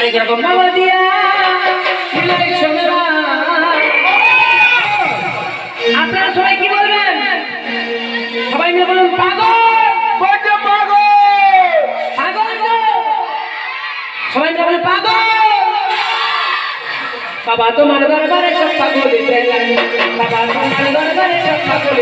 অনেক রকম বাবা দিয়া আপনারা সবাই কি বলবেন? সবাই মিলে বলুন পাগল পাগল পাগল। সবাই মিলে বলুন পাগল। বাবা তোমার দরবারে সব পাগল, বাবা তোমার দরবারে সব পাগল।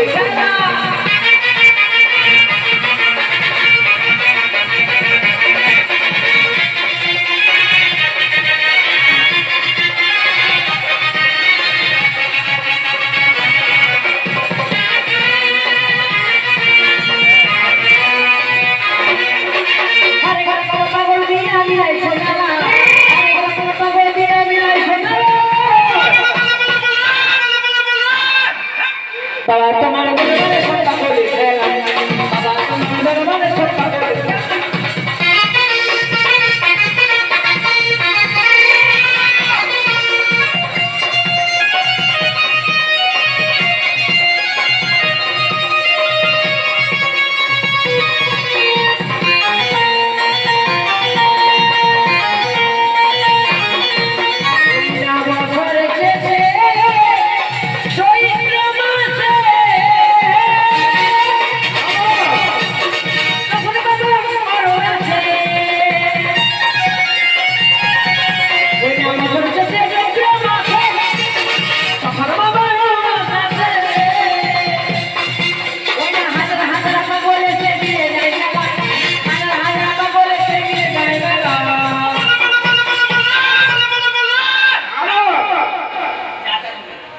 বাবা তোমার দরবারে সব পাগল, বাবা তোমার দরবারে সব পাগল।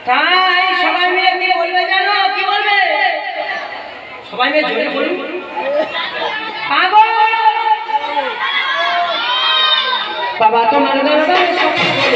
তাই সবাই মিলে কি বলবে জানো? কি বলবে? সবাই মিলে জোরে বলুন পাগল। বাবা তোমার দরবারে সব পাগল,